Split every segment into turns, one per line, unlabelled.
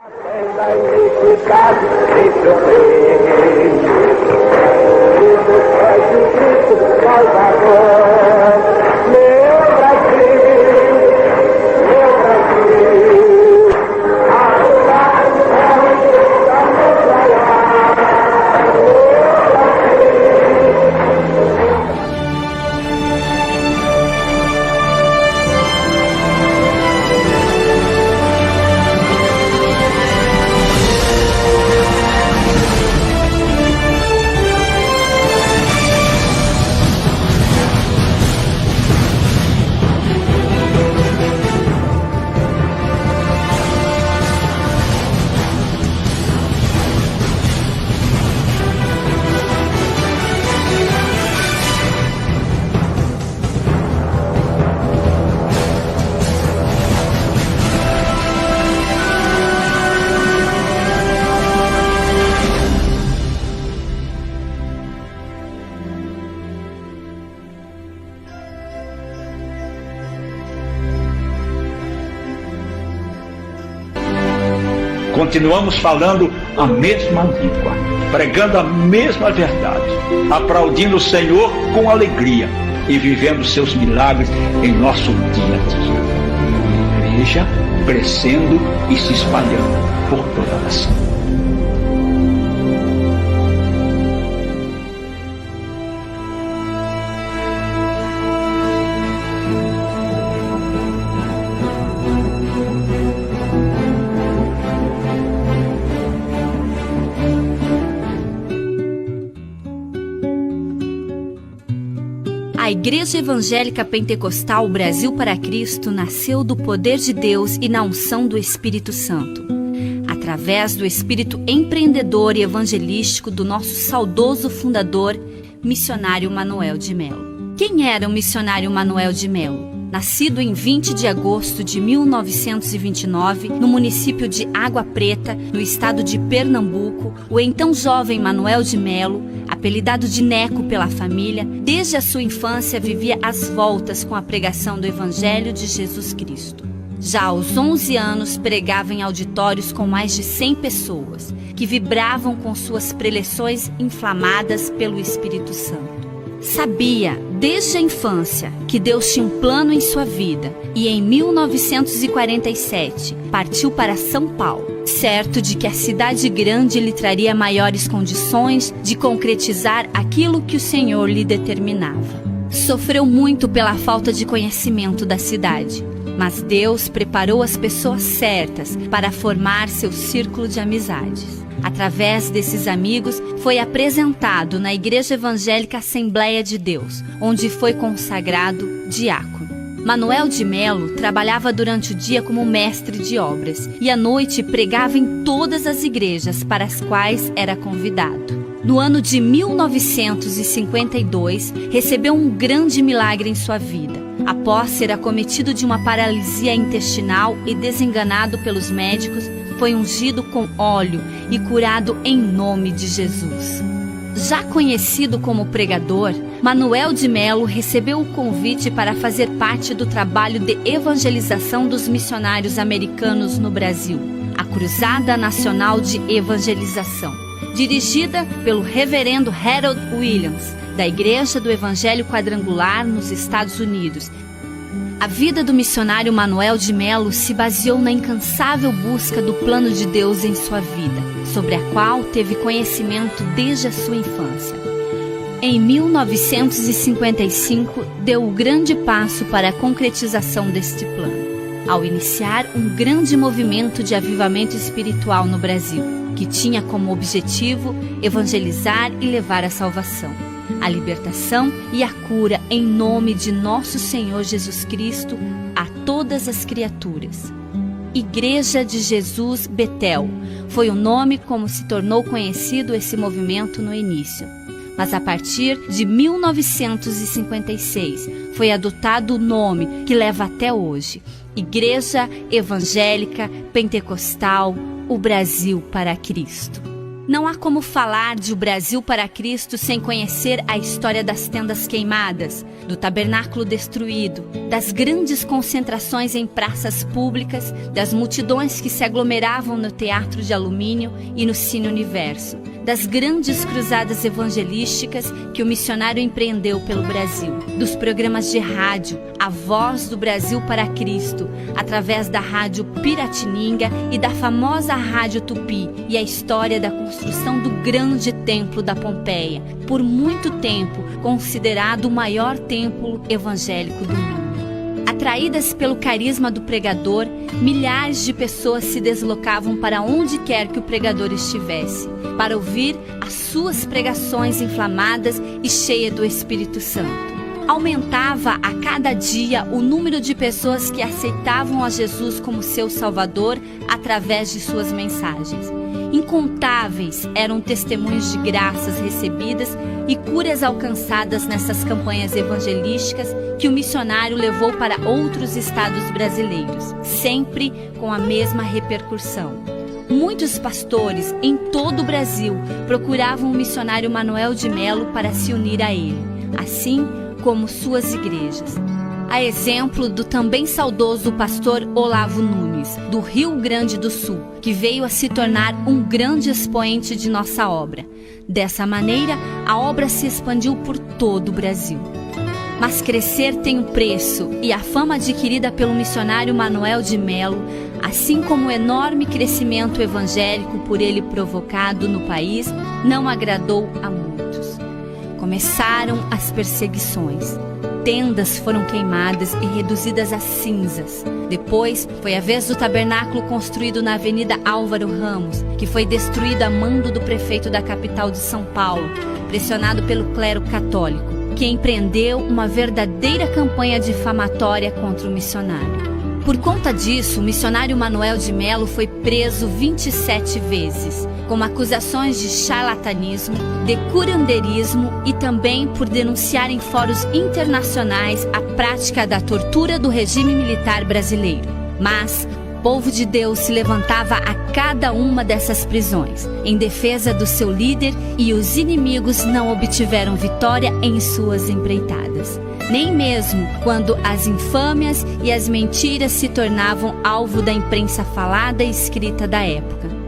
Da iniquidade em seu reino, Jesus Cristo Salvador, meu Brasil, a cidade da
Continuamos falando a mesma língua, pregando a mesma verdade, aplaudindo o Senhor com alegria e vivendo seus milagres em nosso dia a dia. Igreja crescendo e se espalhando por toda a nação.
A Igreja Evangélica Pentecostal Brasil para Cristo nasceu do poder de Deus e na unção do Espírito Santo, através do espírito empreendedor e evangelístico do nosso saudoso fundador, missionário Manuel de Melo. Quem era o missionário Manuel de Melo? Nascido em 20 de agosto de 1929, no município de Água Preta, no estado de Pernambuco, o então jovem Manuel de Melo, apelidado de Neco pela família, desde a sua infância vivia às voltas com a pregação do Evangelho de Jesus Cristo. Já aos 11 anos pregava em auditórios com mais de 100 pessoas, que vibravam com suas preleções inflamadas pelo Espírito Santo. Sabia, desde a infância, que Deus tinha um plano em sua vida e em 1947 partiu para São Paulo, certo de que a cidade grande lhe traria maiores condições de concretizar aquilo que o Senhor lhe determinava. Sofreu muito pela falta de conhecimento da cidade, mas Deus preparou as pessoas certas para formar seu círculo de amizades. Através desses amigos, foi apresentado na Igreja Evangélica Assembleia de Deus, onde foi consagrado diácono. Manuel de Melo trabalhava durante o dia como mestre de obras e à noite pregava em todas as igrejas para as quais era convidado. No ano de 1952, recebeu um grande milagre em sua vida. Após ser acometido de uma paralisia intestinal e desenganado pelos médicos, foi ungido com óleo e curado em nome de Jesus. Já conhecido como pregador, Manuel de Melo recebeu o convite para fazer parte do trabalho de evangelização dos missionários americanos no Brasil, a Cruzada Nacional de Evangelização, dirigida pelo reverendo Harold Williams, da Igreja do Evangelho Quadrangular nos Estados Unidos. A vida do missionário Manuel de Melo se baseou na incansável busca do plano de Deus em sua vida, sobre a qual teve conhecimento desde a sua infância. Em 1955, deu o grande passo para a concretização deste plano, ao iniciar um grande movimento de avivamento espiritual no Brasil, que tinha como objetivo evangelizar e levar a salvação, a libertação e a cura em nome de nosso Senhor Jesus Cristo a todas as criaturas. Igreja de Jesus Betel foi o nome como se tornou conhecido esse movimento no início. Mas a partir de 1956 foi adotado o nome que leva até hoje, Igreja Evangélica Pentecostal, o Brasil para Cristo. Não há como falar de O Brasil para Cristo sem conhecer a história das tendas queimadas, do tabernáculo destruído, das grandes concentrações em praças públicas, das multidões que se aglomeravam no Teatro de Alumínio e no Cine Universo, das grandes cruzadas evangelísticas que o missionário empreendeu pelo Brasil, dos programas de rádio, a voz do Brasil para Cristo, através da rádio Piratininga e da famosa rádio Tupi, e a história da construção do grande templo da Pompeia, por muito tempo considerado o maior templo evangélico do mundo. Atraídas pelo carisma do pregador, milhares de pessoas se deslocavam para onde quer que o pregador estivesse, para ouvir as suas pregações inflamadas e cheias do Espírito Santo. Aumentava a cada dia o número de pessoas que aceitavam a Jesus como seu Salvador através de suas mensagens. Incontáveis eram testemunhos de graças recebidas e curas alcançadas nessas campanhas evangelísticas que o missionário levou para outros estados brasileiros, sempre com a mesma repercussão. Muitos pastores em todo o Brasil procuravam o missionário Manuel de Melo para se unir a ele, assim como suas igrejas. A exemplo do também saudoso pastor Olavo Nunes, do Rio Grande do Sul, que veio a se tornar um grande expoente de nossa obra. Dessa maneira, a obra se expandiu por todo o Brasil. Mas crescer tem um preço, e a fama adquirida pelo missionário Manuel de Melo, assim como o enorme crescimento evangélico por ele provocado no país, não agradou a muitos. Começaram as perseguições. Tendas foram queimadas e reduzidas a cinzas. Depois, foi a vez do tabernáculo construído na Avenida Álvaro Ramos, que foi destruído a mando do prefeito da capital de São Paulo, pressionado pelo clero católico, que empreendeu uma verdadeira campanha difamatória contra o missionário. Por conta disso, o missionário Manuel de Melo foi preso 27 vezes, com acusações de charlatanismo, de curanderismo e também por denunciar em fóruns internacionais a prática da tortura do regime militar brasileiro. Mas o povo de Deus se levantava a cada uma dessas prisões, em defesa do seu líder, e os inimigos não obtiveram vitória em suas empreitadas. Nem mesmo quando as infâmias e as mentiras se tornavam alvo da imprensa falada e escrita da época.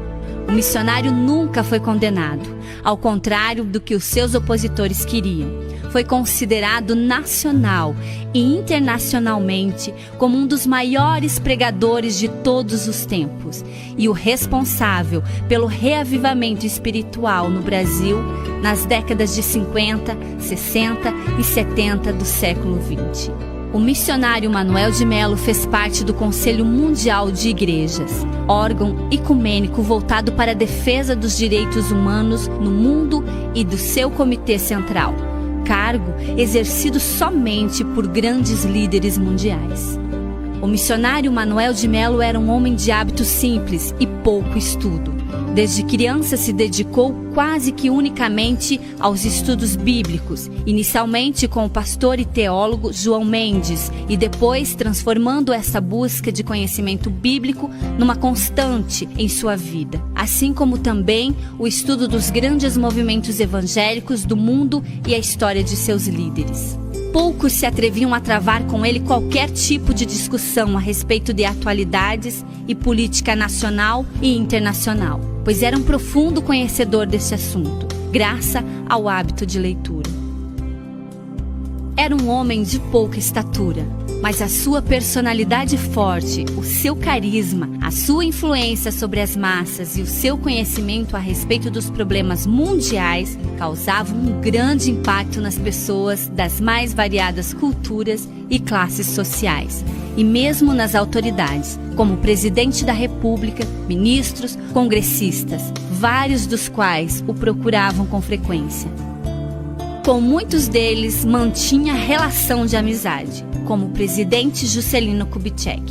O missionário nunca foi condenado, ao contrário do que os seus opositores queriam. Foi considerado nacional e internacionalmente como um dos maiores pregadores de todos os tempos e o responsável pelo reavivamento espiritual no Brasil nas décadas de 50, 60 e 70 do século XX. O missionário Manuel de Melo fez parte do Conselho Mundial de Igrejas, órgão ecumênico voltado para a defesa dos direitos humanos no mundo, e do seu Comitê Central, cargo exercido somente por grandes líderes mundiais. O missionário Manuel de Melo era um homem de hábitos simples e pouco estudo. Desde criança se dedicou quase que unicamente aos estudos bíblicos, inicialmente com o pastor e teólogo João Mendes, e depois transformando essa busca de conhecimento bíblico numa constante em sua vida, assim como também o estudo dos grandes movimentos evangélicos do mundo e a história de seus líderes. Poucos se atreviam a travar com ele qualquer tipo de discussão a respeito de atualidades e política nacional e internacional, pois era um profundo conhecedor desse assunto, graças ao hábito de leitura. Era um homem de pouca estatura, mas a sua personalidade forte, o seu carisma, a sua influência sobre as massas e o seu conhecimento a respeito dos problemas mundiais causavam um grande impacto nas pessoas das mais variadas culturas e classes sociais, e mesmo nas autoridades, como o presidente da República, ministros, congressistas, vários dos quais o procuravam com frequência. Com muitos deles mantinha relação de amizade, como o presidente Juscelino Kubitschek.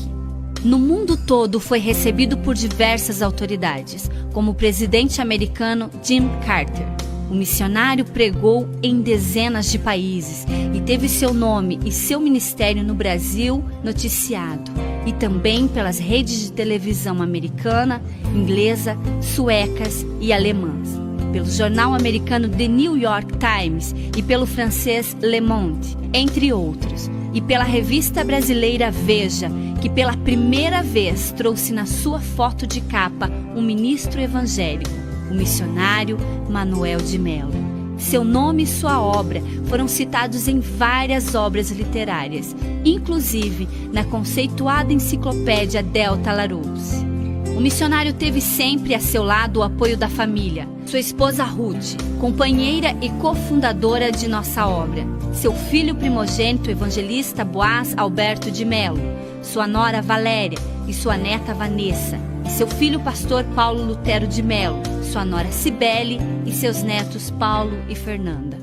No mundo todo foi recebido por diversas autoridades, como o presidente americano Jimmy Carter. O missionário pregou em dezenas de países e teve seu nome e seu ministério no Brasil noticiado, e também pelas redes de televisão americana, inglesa, suecas e alemãs. pelo jornal americano The New York Times e pelo francês Le Monde, entre outros, e pela revista brasileira Veja, que pela primeira vez trouxe na sua foto de capa um ministro evangélico, o missionário Manuel de Melo. Seu nome e sua obra foram citados em várias obras literárias, inclusive na conceituada enciclopédia Delta Larousse. O missionário teve sempre a seu lado o apoio da família, sua esposa Ruth, companheira e cofundadora de nossa obra, seu filho primogênito evangelista Boaz Alberto de Melo, sua nora Valéria e sua neta Vanessa, e seu filho pastor Paulo Lutero de Melo, sua nora Cibele e seus netos Paulo e Fernanda.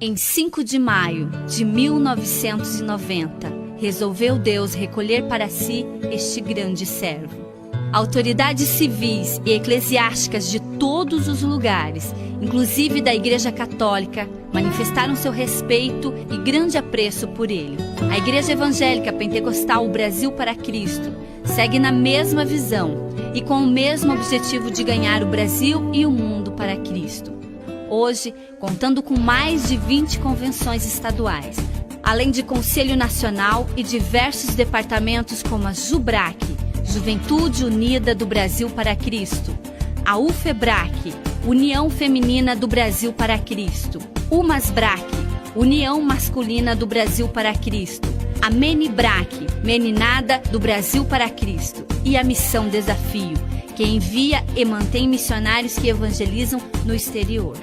Em 5 de maio de 1990, resolveu Deus recolher para si este grande servo. Autoridades civis e eclesiásticas de todos os lugares, inclusive da Igreja Católica, manifestaram seu respeito e grande apreço por ele. A Igreja Evangélica Pentecostal Brasil para Cristo segue na mesma visão e com o mesmo objetivo de ganhar o Brasil e o mundo para Cristo. Hoje, contando com mais de 20 convenções estaduais, além de Conselho Nacional e diversos departamentos como a JUBRAC, Juventude Unida do Brasil para Cristo, a UFEBRAC, União Feminina do Brasil para Cristo, UMASBRAC, União Masculina do Brasil para Cristo, a MENIBRAC, Meninada do Brasil para Cristo, e a Missão Desafio, que envia e mantém missionários que evangelizam no exterior.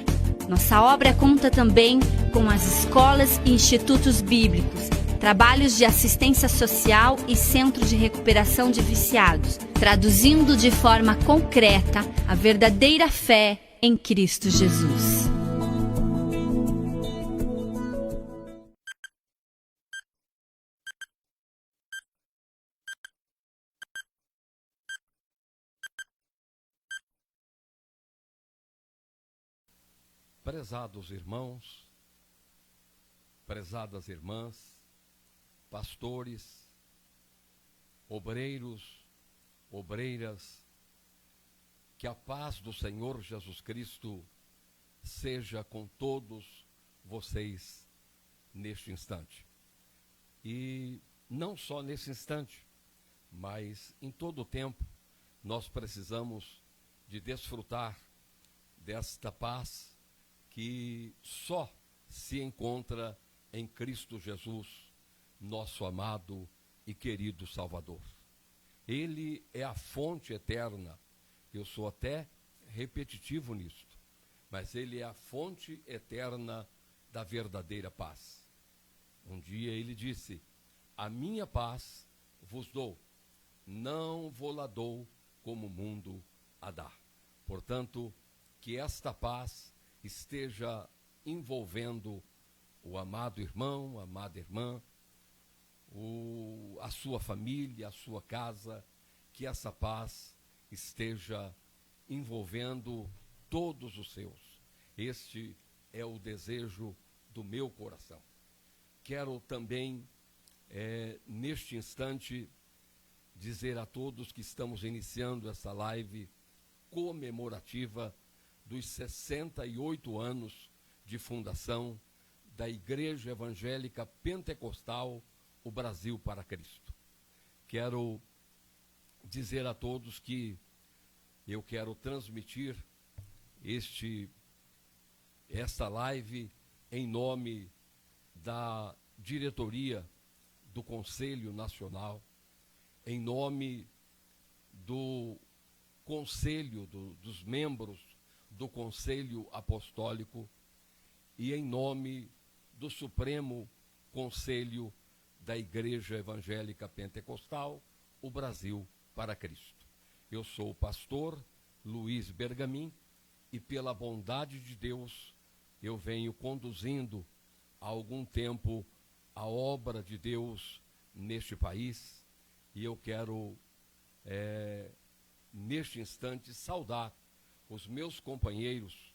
Nossa obra conta também com as escolas e institutos bíblicos, trabalhos de assistência social e centro de recuperação de viciados, traduzindo de forma concreta a verdadeira fé em Cristo Jesus.
Prezados irmãos, prezadas irmãs, pastores, obreiros, obreiras, que a paz do Senhor Jesus Cristo seja com todos vocês neste instante. E não só nesse instante, mas em todo o tempo, nós precisamos de desfrutar desta paz que só se encontra em Cristo Jesus, nosso amado e querido Salvador. Ele é a fonte eterna. Eu sou até repetitivo nisto, mas ele é a fonte eterna da verdadeira paz. Um dia ele disse: a minha paz vos dou, não vou-la dou como o mundo a dá. Portanto, que esta paz esteja envolvendo o amado irmão, a amada irmã, a sua família, a sua casa, que essa paz esteja envolvendo todos os seus. Este é o desejo do meu coração. Quero também, neste instante, dizer a todos que estamos iniciando essa live comemorativa dos 68 anos de fundação da Igreja Evangélica Pentecostal, o Brasil para Cristo. Quero dizer a todos que eu quero transmitir esta live em nome da diretoria do Conselho Nacional, em nome do Conselho, dos membros do Conselho Apostólico e em nome do Supremo Conselho da Igreja Evangélica Pentecostal, o Brasil para Cristo. Eu sou o pastor Luiz Bergamin e, pela bondade de Deus, eu venho conduzindo há algum tempo a obra de Deus neste país e eu quero, neste instante, saudar os meus companheiros,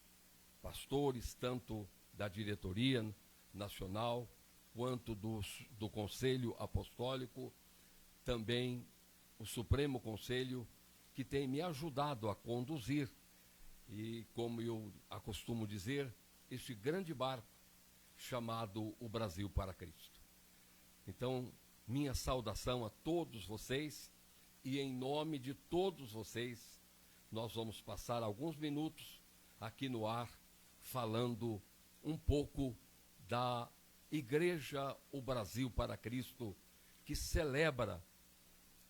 pastores, tanto da diretoria nacional, quanto do Conselho Apostólico, também o Supremo Conselho, que tem me ajudado a conduzir e, como eu acostumo dizer, este grande barco chamado o Brasil para Cristo. Então, minha saudação a todos vocês, e em nome de todos vocês, nós vamos passar alguns minutos aqui no ar falando um pouco da Igreja O Brasil para Cristo, que celebra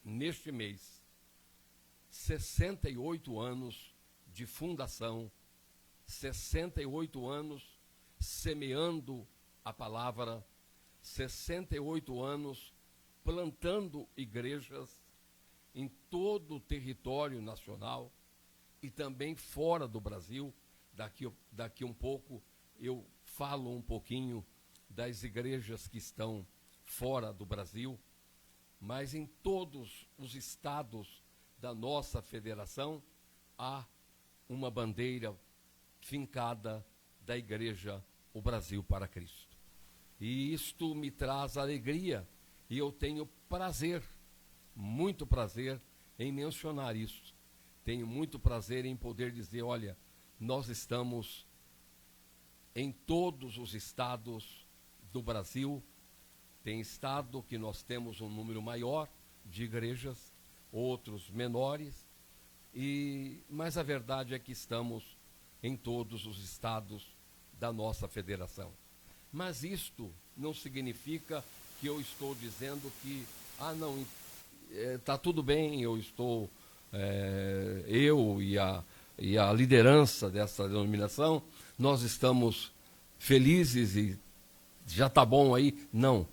neste mês 68 anos de fundação, 68 anos semeando a palavra, 68 anos plantando igrejas em todo o território nacional e também fora do Brasil. Daqui um pouco eu falo um pouquinho das igrejas que estão fora do Brasil, mas em todos os estados da nossa federação há uma bandeira fincada da Igreja O Brasil para Cristo. E isto me traz alegria, e eu tenho prazer, muito prazer em mencionar isso. Tenho muito prazer em poder dizer, olha, nós estamos em todos os estados do Brasil. Tem estado que nós temos um número maior de igrejas, outros menores, mas a verdade é que estamos em todos os estados da nossa federação. Mas isto não significa que eu estou dizendo que, não, está tudo bem, eu e a liderança dessa denominação, nós estamos felizes e já está bom aí. Não,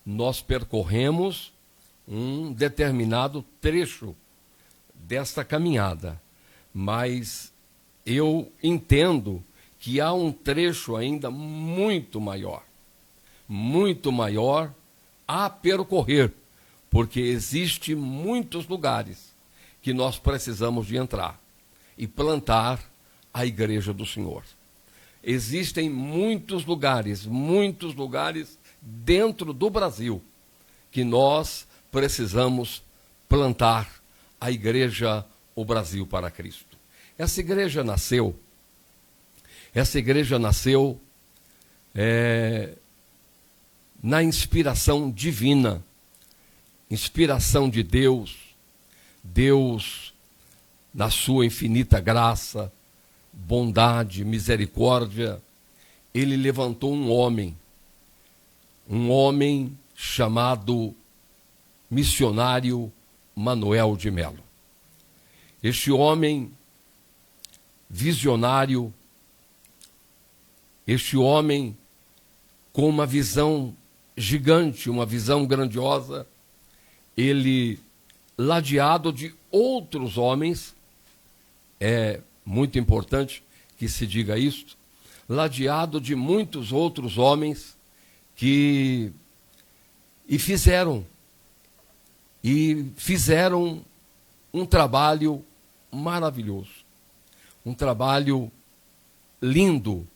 nós percorremos um determinado trecho desta caminhada, mas eu entendo que há um trecho ainda muito maior a percorrer, porque existe muitos lugares que nós precisamos de entrar e plantar a Igreja do Senhor. Existem muitos lugares dentro do Brasil que nós precisamos plantar a Igreja O Brasil para Cristo. Essa igreja nasceu na inspiração divina, inspiração de Deus. Deus, na sua infinita graça, bondade, misericórdia, ele levantou um homem chamado missionário Manuel de Melo. Este homem visionário, este homem com uma visão gigante, uma visão grandiosa, ele, ladeado de outros homens, é muito importante que se diga isto, ladeado de muitos outros homens que fizeram um trabalho maravilhoso, um trabalho lindo,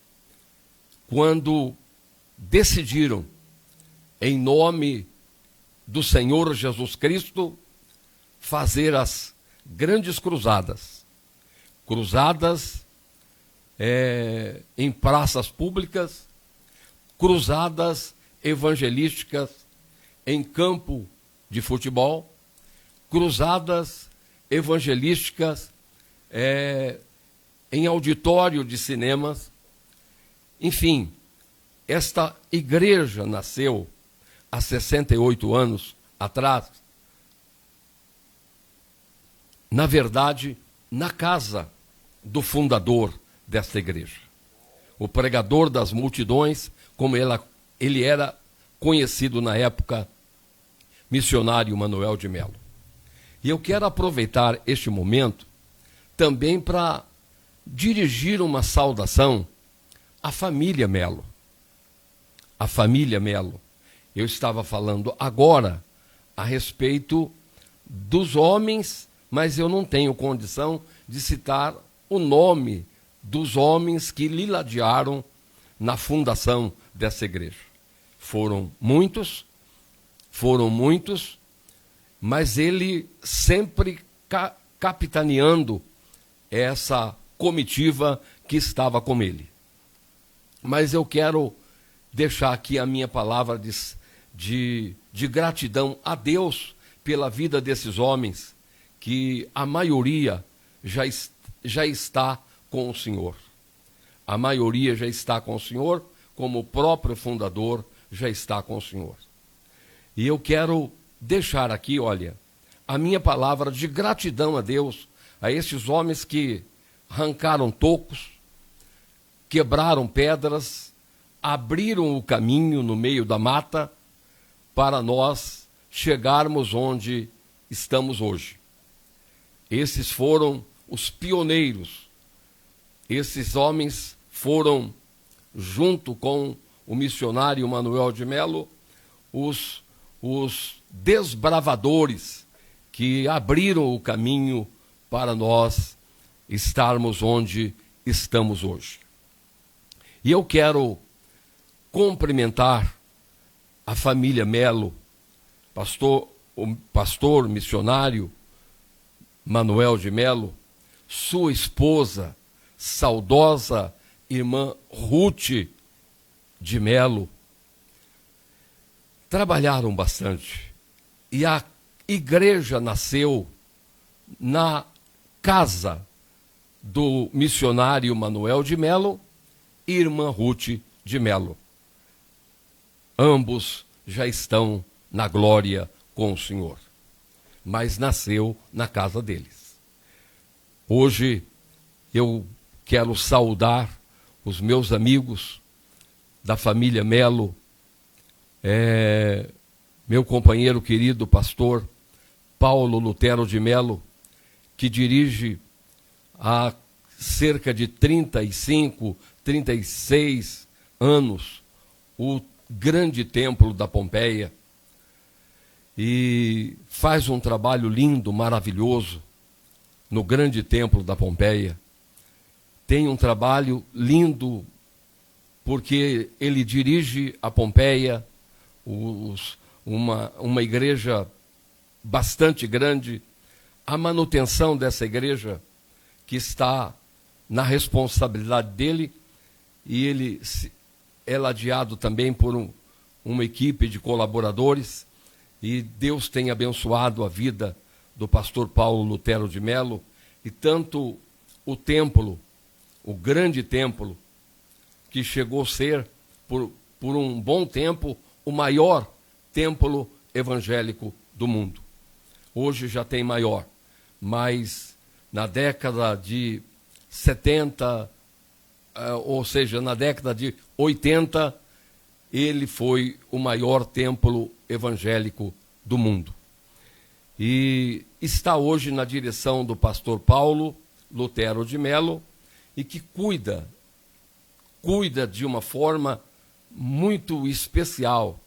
quando decidiram, em nome do Senhor Jesus Cristo, fazer as grandes cruzadas em praças públicas, cruzadas evangelísticas em campo de futebol, cruzadas evangelísticas em auditório de cinemas. Enfim, esta igreja nasceu há 68 anos atrás, na verdade, na casa do fundador desta igreja, o pregador das multidões, como ele era conhecido na época, missionário Manuel de Melo. E eu quero aproveitar este momento também para dirigir uma saudação à família Melo. A família Melo. Eu estava falando agora a respeito dos homens, mas eu não tenho condição de citar o nome dos homens que lhe ladearam na fundação dessa igreja. Foram muitos, mas ele sempre capitaneando essa comitiva que estava com ele. Mas eu quero deixar aqui a minha palavra de gratidão a Deus pela vida desses homens, que a maioria já está com o Senhor. A maioria já está com o Senhor, como o próprio fundador já está com o Senhor. E eu quero deixar aqui, olha, a minha palavra de gratidão a Deus, a esses homens que arrancaram tocos, quebraram pedras, abriram o caminho no meio da mata para nós chegarmos onde estamos hoje. Esses foram os pioneiros. Esses homens foram, junto com o missionário Manuel de Melo, os desbravadores que abriram o caminho para nós estarmos onde estamos hoje. E eu quero cumprimentar a família Melo, o pastor missionário Manuel de Melo, sua esposa, saudosa irmã Ruth de Melo. Trabalharam bastante. E a igreja nasceu na casa do missionário Manuel de Melo e irmã Ruth de Melo. Ambos já estão na glória com o Senhor, mas nasceu na casa deles. Hoje eu quero saudar os meus amigos da família Melo, meu companheiro querido pastor Paulo Lutero de Melo, que dirige há cerca de 35, 36 anos o grande templo da Pompeia, e faz um trabalho lindo, maravilhoso no grande templo da Pompeia. Tem um trabalho lindo porque ele dirige a Pompeia, uma igreja bastante grande, a manutenção dessa igreja que está na responsabilidade dele, e ele é ladeado também por uma equipe de colaboradores, e Deus tem abençoado a vida do pastor Paulo Lutero de Melo, e tanto o templo, o grande templo, que chegou a ser, por um bom tempo, o maior templo evangélico do mundo. Hoje já tem maior, mas na década de 70, ou seja, na década de 80, ele foi o maior templo evangélico do mundo. E está hoje na direção do pastor Paulo Lutero de Melo, e que cuida de uma forma muito especial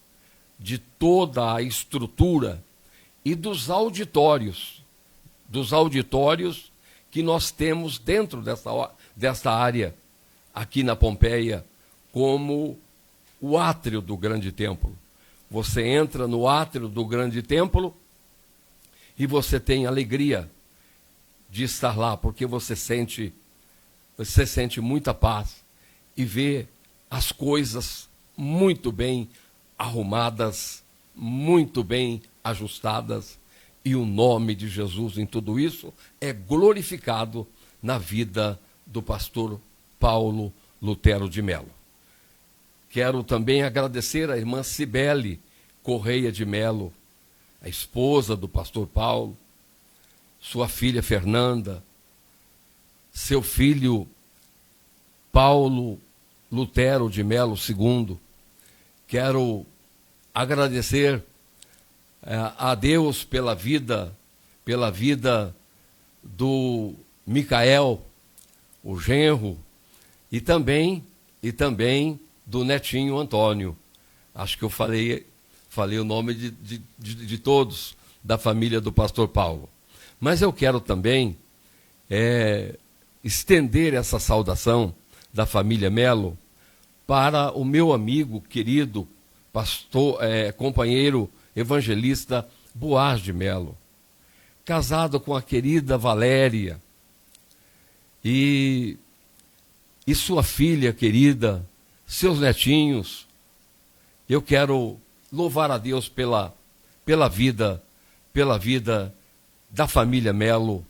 de toda a estrutura e dos auditórios que nós temos dentro dessa área aqui na Pompeia, como o átrio do grande templo. Você entra no átrio do grande templo e você tem alegria de estar lá, porque você sente muita paz e vê as coisas muito bem arrumadas, muito bem ajustadas, e o nome de Jesus em tudo isso é glorificado na vida do pastor Paulo Lutero de Melo. Quero também agradecer a irmã Cibele Correia de Melo, a esposa do pastor Paulo, sua filha Fernanda, seu filho Paulo Lutero de Melo II. Quero agradecer a Deus pela vida do Micael, o genro, e também do netinho Antônio. Acho que eu falei o nome de todos da família do pastor Paulo. Mas eu quero também estender essa saudação da família Melo para o meu amigo querido, pastor, companheiro evangelista Boaz de Melo, casado com a querida Valéria, e sua filha querida, seus netinhos. Eu quero louvar a Deus pela vida da família Melo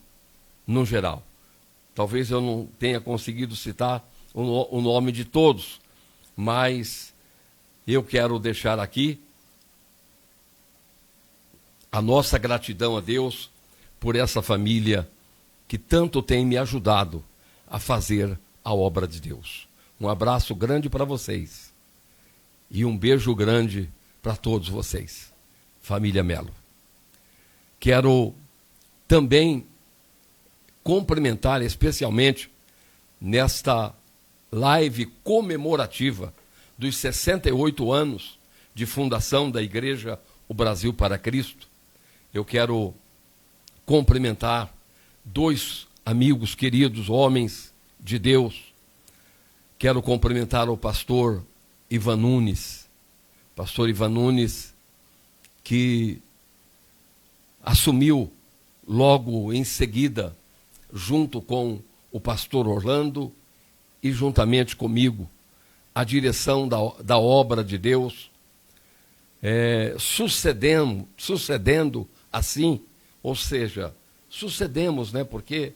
no geral. Talvez eu não tenha conseguido citar o nome de todos, mas eu quero deixar aqui a nossa gratidão a Deus por essa família que tanto tem me ajudado a fazer a obra de Deus. Um abraço grande para vocês e um beijo grande para todos vocês, família Melo. Quero também cumprimentar especialmente nesta live comemorativa dos 68 anos de fundação da Igreja O Brasil para Cristo. Eu quero cumprimentar dois amigos queridos, homens de Deus. Quero cumprimentar o pastor Ivan Nunes. Pastor Ivan Nunes, que assumiu logo em seguida, junto com o pastor Orlando e juntamente comigo, a direção da obra de Deus, sucedendo assim, ou seja, sucedemos, porque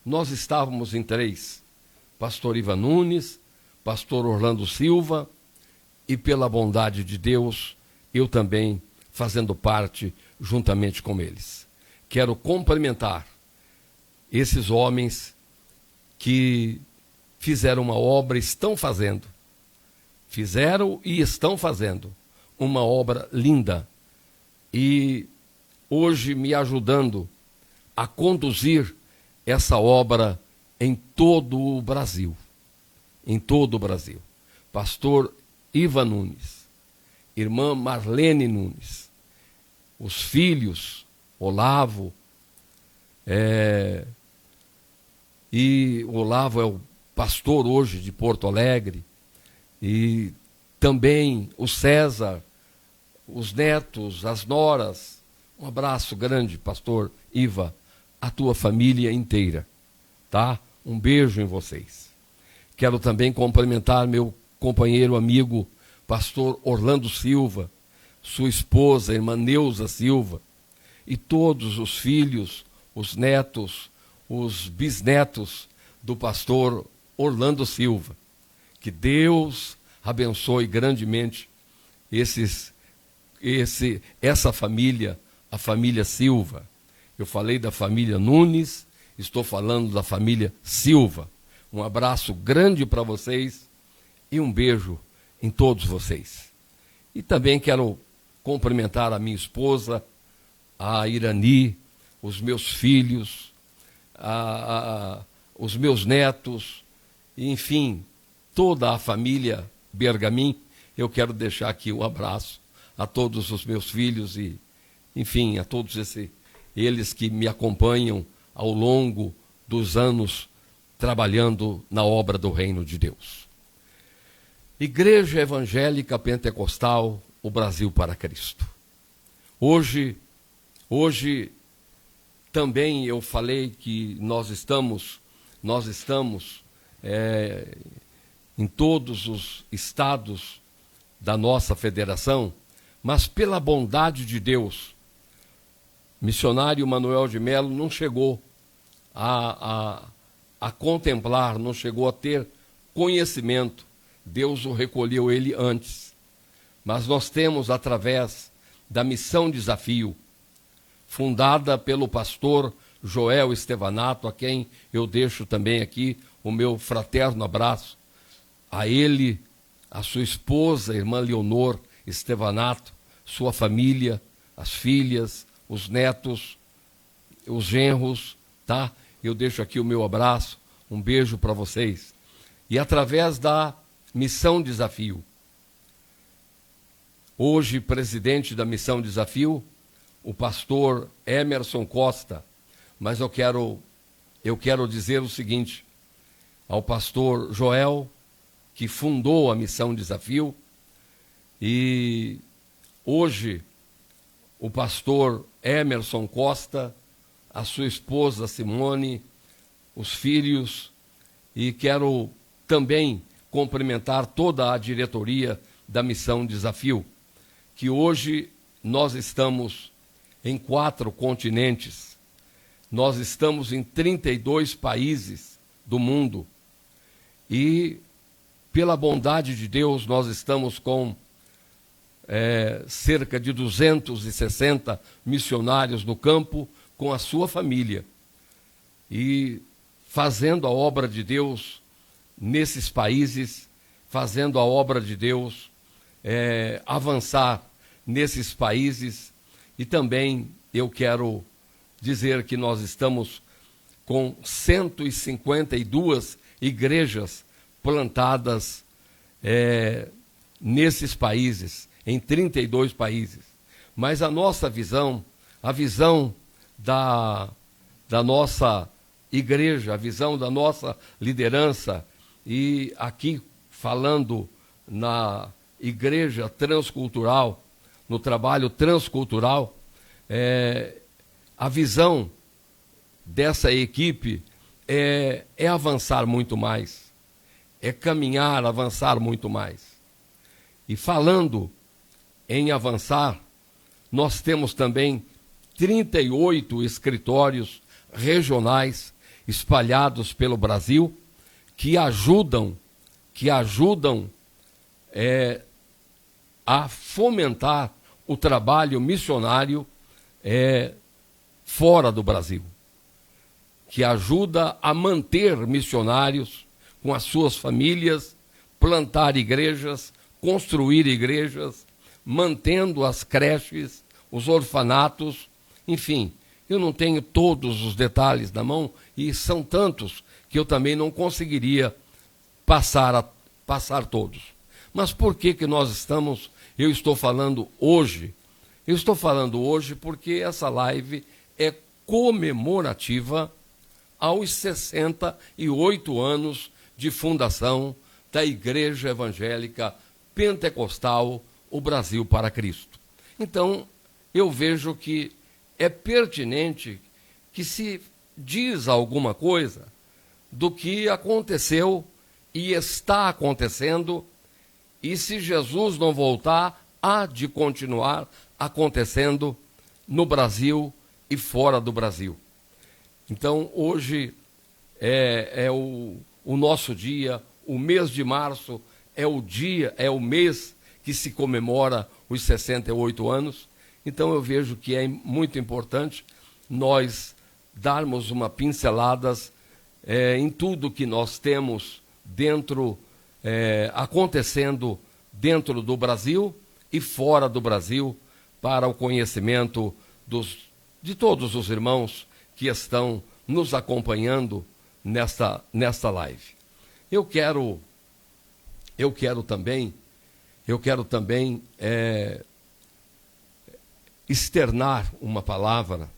nós estávamos em três: pastor Ivan Nunes, pastor Orlando Silva e, pela bondade de Deus, eu também fazendo parte juntamente com eles. Quero cumprimentar esses homens que fizeram uma obra, fizeram e estão fazendo uma obra linda e hoje me ajudando a conduzir essa obra em todo o Brasil. Em todo o Brasil. Pastor Ivan Nunes, irmã Marlene Nunes, os filhos Olavo, e Olavo é o pastor hoje de Porto Alegre, e também o César, os netos, as noras. Um abraço grande, pastor Iva, a tua família inteira, tá? Um beijo em vocês. Quero também cumprimentar meu companheiro, amigo, pastor Orlando Silva, sua esposa, irmã Neuza Silva, e todos os filhos, os netos, os bisnetos do pastor Orlando Silva. Que Deus abençoe grandemente essa família, a família Silva. Eu falei da família Nunes, estou falando da família Silva. Um abraço grande para vocês e um beijo em todos vocês. E também quero cumprimentar a minha esposa, a Irani, os meus filhos, os meus netos, enfim, toda a família Bergamin. Eu quero deixar aqui um abraço a todos os meus filhos e, enfim, a todos eles que me acompanham ao longo dos anos trabalhando na obra do Reino de Deus. Igreja Evangélica Pentecostal, o Brasil para Cristo. Hoje também eu falei que nós estamos em todos os estados da nossa federação, mas pela bondade de Deus, missionário Manuel de Melo não chegou a contemplar, não chegou a ter conhecimento. Deus o recolheu ele antes. Mas nós temos, através da Missão Desafio, fundada pelo pastor Joel Estevanato, a quem eu deixo também aqui o meu fraterno abraço, a ele, a sua esposa, a irmã Leonor Estevanato, sua família, as filhas, os netos, os genros, tá? Eu deixo aqui o meu abraço, um beijo para vocês. E através da Missão Desafio, hoje presidente da Missão Desafio, o pastor Emerson Costa, mas eu quero dizer o seguinte, ao pastor Joel, que fundou a Missão Desafio, e hoje o pastor Emerson Costa, a sua esposa Simone, os filhos, E quero também cumprimentar toda a diretoria da Missão Desafio, que hoje nós estamos em 4 continentes, nós estamos em 32 países do mundo e, pela bondade de Deus, nós estamos com cerca de 260 missionários no campo com a sua família e fazendo a obra de Deus nesses países, fazendo a obra de Deus avançar nesses países. E também eu quero dizer que nós estamos com 152 igrejas plantadas nesses países, em 32 países. Mas a nossa visão, a visão da nossa igreja, a visão da nossa liderança, e aqui falando na igreja transcultural, no trabalho transcultural, a visão dessa equipe é avançar muito mais, é caminhar, avançar muito mais. E falando em avançar, nós temos também 38 escritórios regionais espalhados pelo Brasil que ajudam a fomentar o trabalho missionário fora do Brasil, que ajuda a manter missionários com as suas famílias, plantar igrejas, construir igrejas, mantendo as creches, os orfanatos, enfim. Eu não tenho todos os detalhes na mão e são tantos que eu também não conseguiria passar todos. Mas por que eu estou falando hoje? Eu estou falando hoje porque essa live é comemorativa aos 68 anos de fundação da Igreja Evangélica Pentecostal, o Brasil para Cristo. Então, eu vejo que é pertinente que se diz alguma coisa do que aconteceu e está acontecendo, e se Jesus não voltar, há de continuar acontecendo no Brasil e fora do Brasil. Então, hoje é o nosso dia, o mês de março é o mês que se comemora os 68 anos. Então, eu vejo que é muito importante nós darmos uma pincelada em tudo que nós temos acontecendo dentro do Brasil e fora do Brasil, para o conhecimento de todos os irmãos que estão nos acompanhando nesta live. Eu quero também externar uma palavra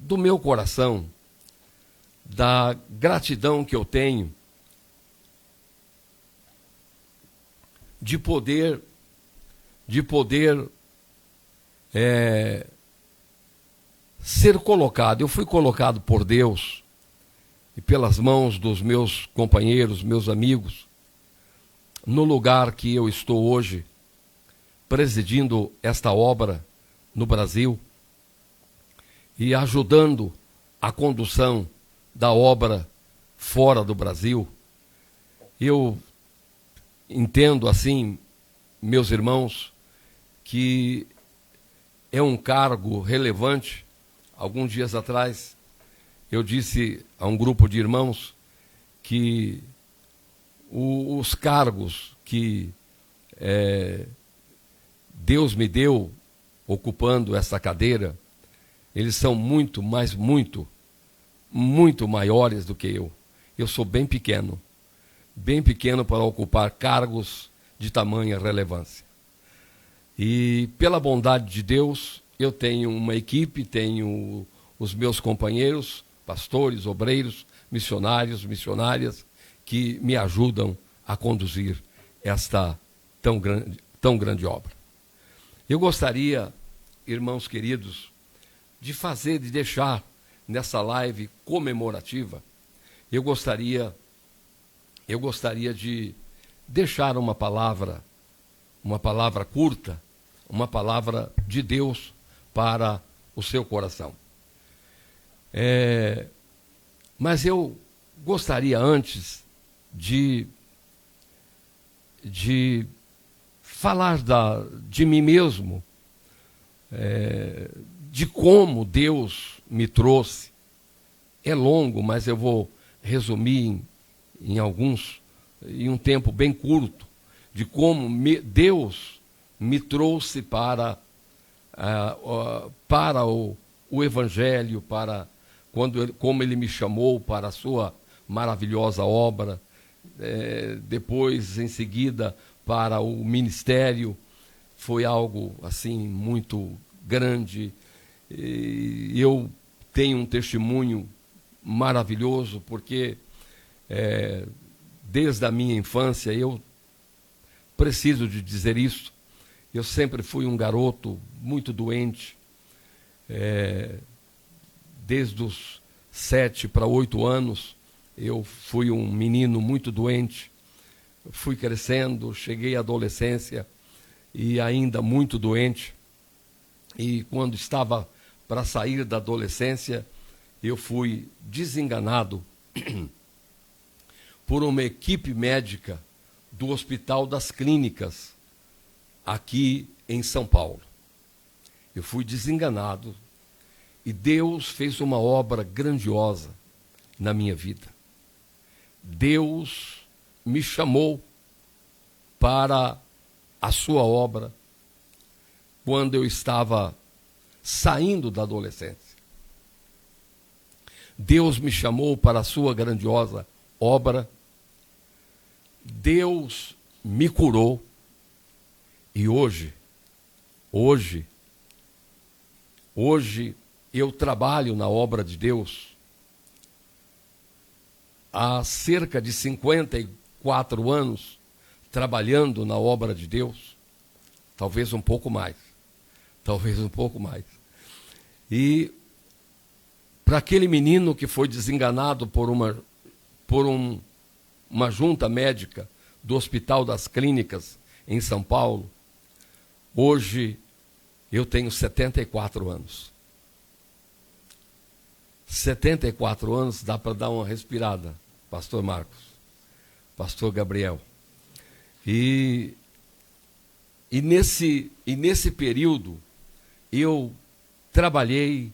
do meu coração, da gratidão que eu tenho de poder ser colocado. Eu fui colocado por Deus e pelas mãos dos meus companheiros, meus amigos, no lugar que eu estou hoje, presidindo esta obra no Brasil e ajudando a condução da obra fora do Brasil. Eu entendo assim, meus irmãos, que é um cargo relevante. Alguns dias atrás, eu disse a um grupo de irmãos que os cargos que Deus me deu ocupando essa cadeira, eles são muito maiores do que eu. Eu sou bem pequeno para ocupar cargos de tamanha relevância. E pela bondade de Deus, eu tenho uma equipe, tenho os meus companheiros, pastores, obreiros, missionários, missionárias, que me ajudam a conduzir esta tão grande obra. Eu gostaria, irmãos queridos, de deixar nessa live comemorativa, eu gostaria de deixar uma palavra curta, uma palavra de Deus para o seu coração. Mas eu gostaria antes de falar de mim mesmo, de como Deus me trouxe. É longo, mas eu vou resumir em um tempo bem curto, de como Deus me trouxe para o Evangelho, como Ele me chamou para a sua maravilhosa obra, depois, em seguida, para o ministério. Foi algo assim muito grande. E eu tenho um testemunho maravilhoso, porque desde a minha infância, eu preciso de dizer isso, eu sempre fui um garoto muito doente, desde os 7 para 8 anos, eu fui um menino muito doente, fui crescendo, cheguei à adolescência e ainda muito doente, e quando estava para sair da adolescência, eu fui desenganado por uma equipe médica do Hospital das Clínicas, aqui em São Paulo. Eu fui desenganado e Deus fez uma obra grandiosa na minha vida. Deus me chamou para a sua obra quando eu estava saindo da adolescência. Deus me chamou para a sua grandiosa obra. Deus me curou. E hoje eu trabalho na obra de Deus há cerca de 54 anos, trabalhando na obra de Deus, talvez um pouco mais. E para aquele menino que foi desenganado por uma junta médica do Hospital das Clínicas em São Paulo, hoje eu tenho 74 anos. 74 anos dá para dar uma respirada, pastor Marcos, pastor Gabriel. E nesse período eu trabalho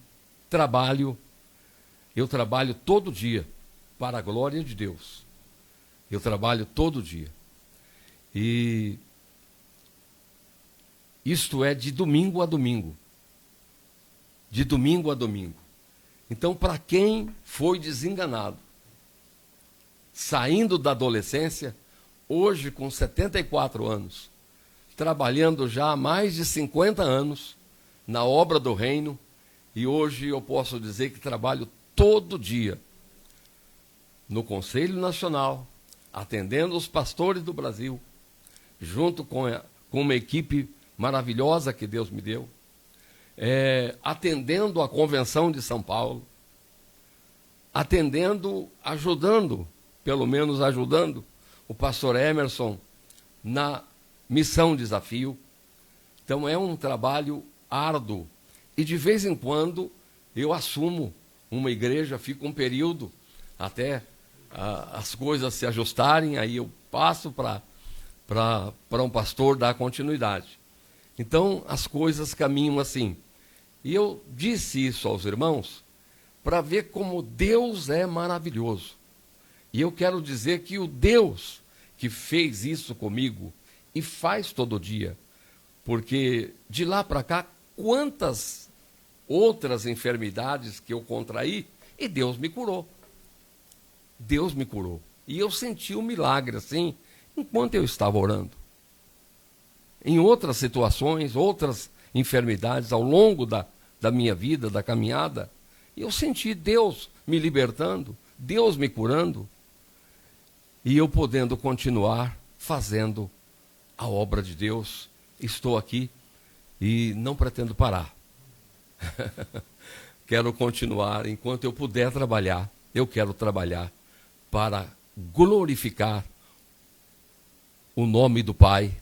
todo dia para a glória de Deus. Eu trabalho todo dia. E isto é de domingo a domingo. De domingo a domingo. Então, para quem foi desenganado, saindo da adolescência, hoje com 74 anos, trabalhando já há mais de 50 anos na obra do reino, e hoje eu posso dizer que trabalho todo dia no Conselho Nacional, atendendo os pastores do Brasil, junto com uma equipe maravilhosa que Deus me deu, atendendo a Convenção de São Paulo, ajudando o pastor Emerson na Missão Desafio. Então é um trabalho árduo, e de vez em quando eu assumo uma igreja, fico um período até as coisas se ajustarem, aí eu passo para um pastor dar continuidade. Então as coisas caminham assim. E eu disse isso aos irmãos para ver como Deus é maravilhoso. E eu quero dizer que o Deus que fez isso comigo e faz todo dia, porque de lá para cá, quantas outras enfermidades que eu contraí, e Deus me curou. Deus me curou. E eu senti um milagre assim, enquanto eu estava orando. Em outras situações, outras enfermidades, ao longo da minha vida, da caminhada, eu senti Deus me libertando, Deus me curando, e eu podendo continuar fazendo a obra de Deus. Estou aqui e não pretendo parar. quero continuar, enquanto eu puder trabalhar, eu quero trabalhar para glorificar o nome do Pai,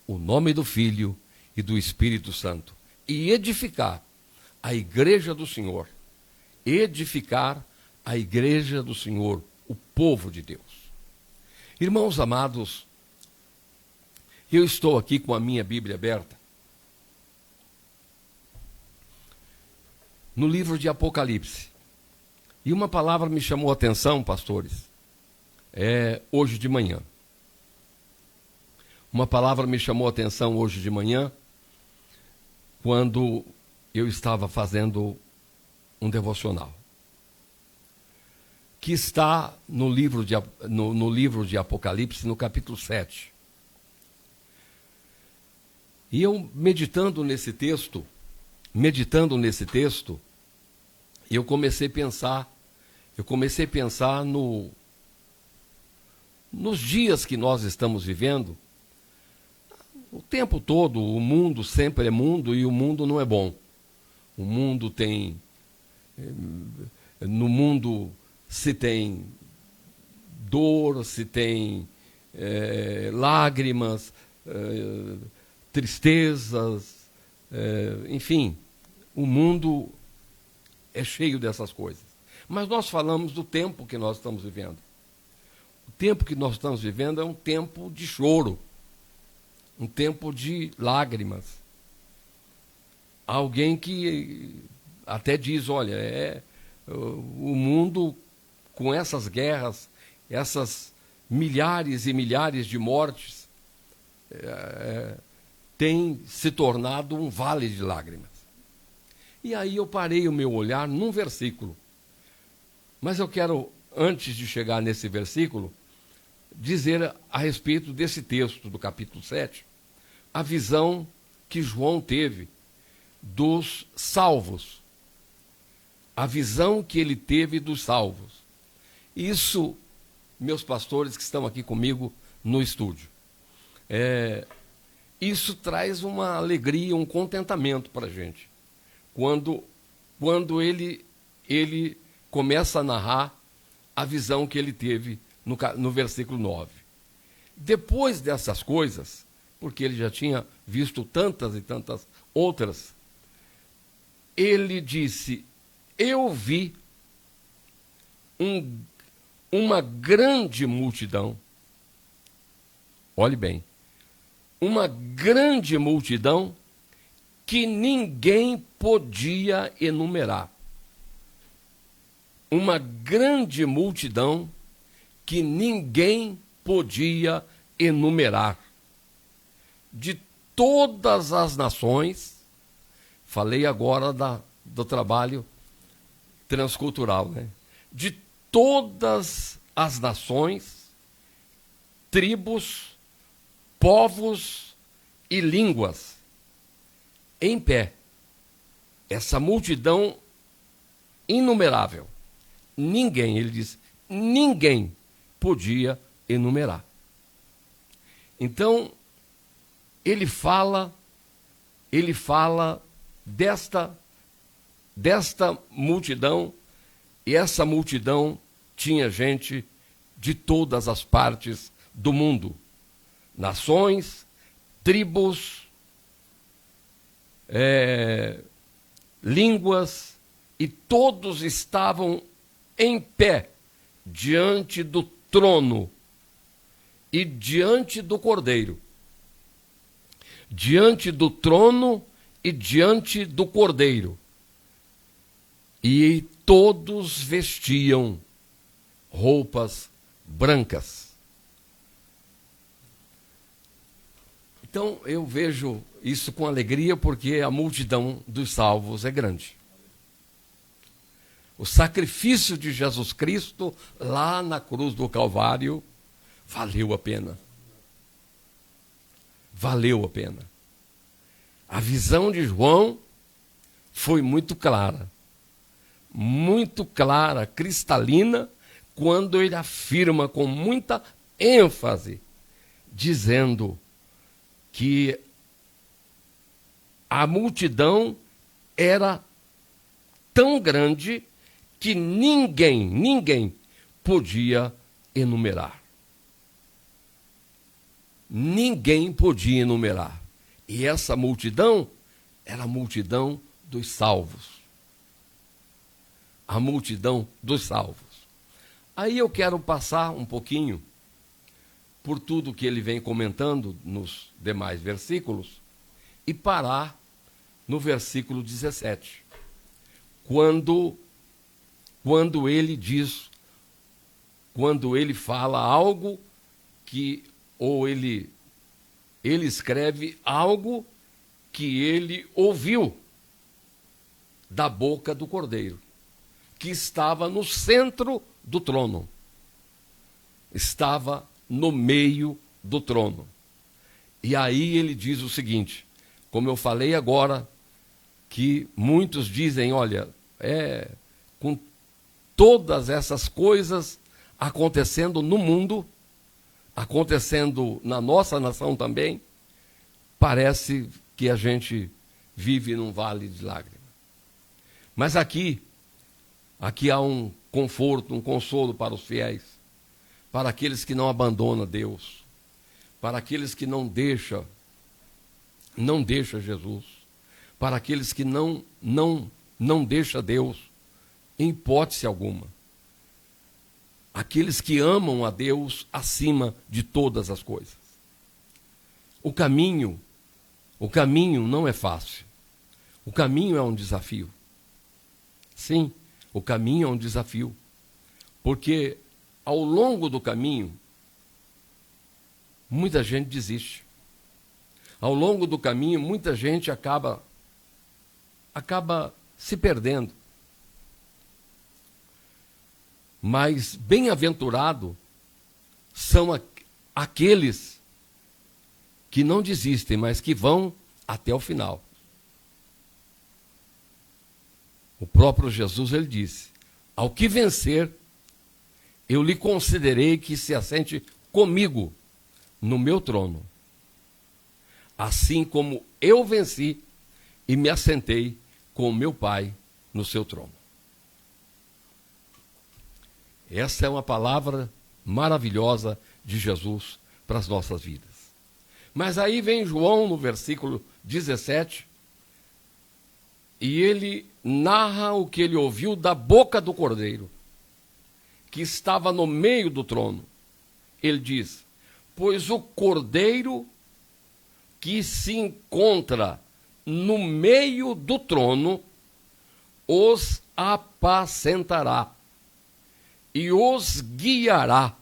o nome do Filho e do Espírito Santo, e edificar a igreja do Senhor, edificar a igreja do Senhor, o povo de Deus. Irmãos amados, eu estou aqui com a minha Bíblia aberta no livro de Apocalipse. E uma palavra me chamou a atenção, pastores, hoje de manhã. Uma palavra me chamou a atenção hoje de manhã, quando eu estava fazendo um devocional, que está no livro de Apocalipse, no capítulo 7. E eu meditando nesse texto, eu comecei a pensar nos dias que nós estamos vivendo. O tempo todo, o mundo sempre é mundo e o mundo não é bom. O mundo tem... No mundo se tem dor, se tem lágrimas, tristezas, enfim, o mundo é cheio dessas coisas. Mas nós falamos do tempo que nós estamos vivendo. O tempo que nós estamos vivendo é um tempo de choro, um tempo de lágrimas. Alguém que até diz, olha, o mundo com essas guerras, essas milhares e milhares de mortes, tem se tornado um vale de lágrimas. E aí eu parei o meu olhar num versículo. Mas eu quero, antes de chegar nesse versículo, dizer a respeito desse texto do capítulo 7, a visão que João teve dos salvos. A visão que ele teve dos salvos. Isso, meus pastores que estão aqui comigo no estúdio, isso traz uma alegria, um contentamento para a gente. Quando ele começa a narrar a visão que ele teve no versículo 9. Depois dessas coisas, porque ele já tinha visto tantas e tantas outras, ele disse, eu vi uma grande multidão, olhe bem, uma grande multidão que ninguém podia enumerar. Uma grande multidão que ninguém podia enumerar. De todas as nações, falei agora do trabalho transcultural, né? De todas as nações, tribos, povos e línguas, em pé. Essa multidão inumerável. Ninguém, ele diz, ninguém podia enumerar. Então, ele fala desta multidão, e essa multidão tinha gente de todas as partes do mundo. Nações, tribos, línguas, e todos estavam em pé diante do trono e diante do Cordeiro. Diante do trono e diante do Cordeiro. E todos vestiam roupas brancas. Então eu vejo isso com alegria, porque a multidão dos salvos é grande. O sacrifício de Jesus Cristo lá na cruz do Calvário valeu a pena. Valeu a pena. A visão de João foi muito clara, cristalina, quando ele afirma com muita ênfase, dizendo que a multidão era tão grande que ninguém podia enumerar. Ninguém podia enumerar. E essa multidão era a multidão dos salvos. A multidão dos salvos. Aí eu quero passar um pouquinho por tudo que ele vem comentando nos demais versículos e parar no versículo 17. Quando ele diz, quando ele fala algo que, ou ele escreve algo que ele ouviu da boca do Cordeiro, que estava no centro do trono, estava no meio do trono. E aí ele diz o seguinte, como eu falei agora, que muitos dizem, olha, com todas essas coisas acontecendo no mundo, acontecendo na nossa nação também, parece que a gente vive num vale de lágrimas. Mas aqui há um conforto, um consolo para os fiéis, para aqueles que não abandonam Deus, para aqueles que não deixam Jesus, para aqueles que não deixam Deus em hipótese alguma. Aqueles que amam a Deus acima de todas as coisas. O caminho não é fácil. O caminho é um desafio. Sim, o caminho é um desafio. Porque ao longo do caminho, muita gente desiste. Ao longo do caminho, muita gente acaba se perdendo. Mas bem-aventurado são aqueles que não desistem, mas que vão até o final. O próprio Jesus, ele disse, ao que vencer, eu lhe considerei que se assente comigo no meu trono, assim como eu venci e me assentei com o meu Pai no seu trono. Essa é uma palavra maravilhosa de Jesus para as nossas vidas. Mas aí vem João no versículo 17, e ele narra o que ele ouviu da boca do Cordeiro, que estava no meio do trono. Ele diz, pois o Cordeiro que se encontra no meio do trono os apacentará e os guiará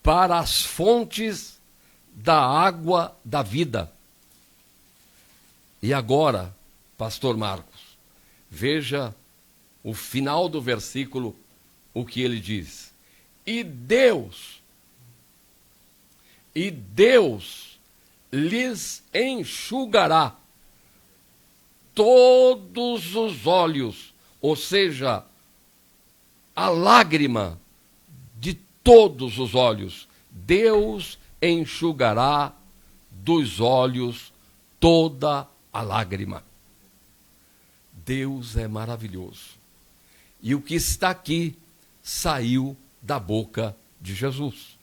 para as fontes da água da vida. E agora, pastor Marcos, veja o final do versículo, o que ele diz. E Deus lhes enxugará todos os olhos, ou seja, a lágrima de todos os olhos. Deus enxugará dos olhos toda a lágrima. Deus é maravilhoso. E o que está aqui saiu da boca de Jesus.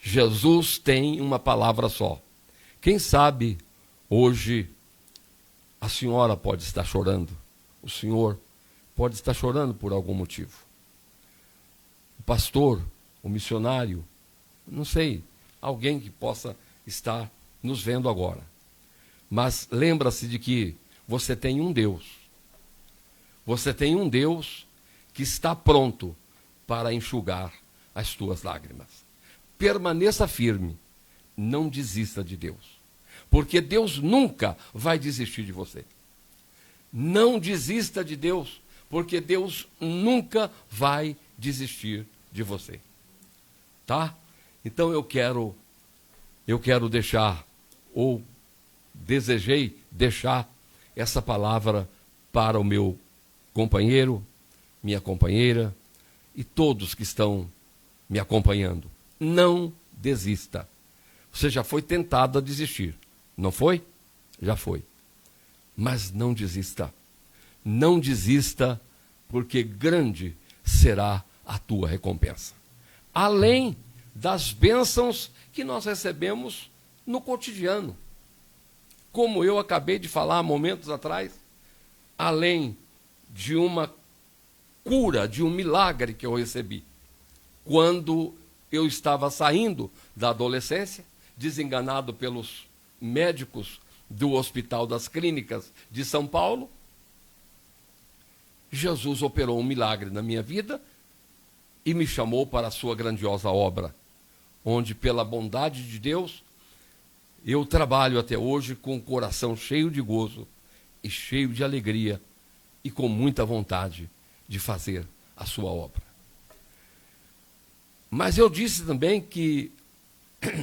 Jesus tem uma palavra só. Quem sabe hoje a senhora pode estar chorando, o senhor pode estar chorando por algum motivo. O pastor, o missionário, não sei, alguém que possa estar nos vendo agora. Mas lembra-se de que você tem um Deus. Você tem um Deus que está pronto para enxugar as tuas lágrimas. Permaneça firme, não desista de Deus. Porque Deus nunca vai desistir de você. Não desista de Deus, porque Deus nunca vai desistir de você. Tá? Então eu quero deixar, ou desejei deixar essa palavra para o meu companheiro, minha companheira e todos que estão me acompanhando. Não desista. Você já foi tentado a desistir, não foi? Já foi. Mas não desista. não desista, porque grande será a tua recompensa. Além das bênçãos que nós recebemos no cotidiano. Como eu acabei de falar há momentos atrás, além de uma cura, de um milagre que eu recebi, quando eu estava saindo da adolescência, desenganado pelos médicos do Hospital das Clínicas de São Paulo, Jesus operou um milagre na minha vida e me chamou para a sua grandiosa obra, onde, pela bondade de Deus, eu trabalho até hoje com o coração cheio de gozo e cheio de alegria e com muita vontade de fazer a sua obra. Mas eu disse também que,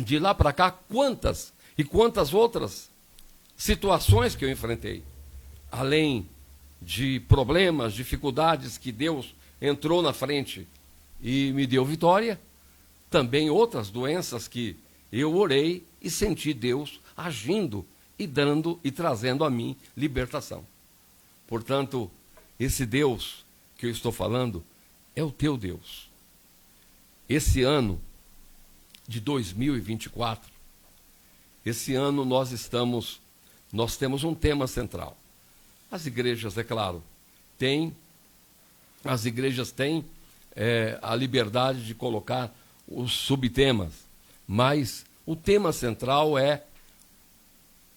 de lá para cá, quantas e quantas outras situações que eu enfrentei, além de problemas, dificuldades que Deus entrou na frente e me deu vitória, também outras doenças que eu orei e senti Deus agindo e dando e trazendo a mim libertação. Portanto, esse Deus que eu estou falando é o teu Deus. Esse ano de 2024, esse ano nós temos um tema central. As igrejas, é claro, têm a liberdade de colocar os subtemas, mas o tema central é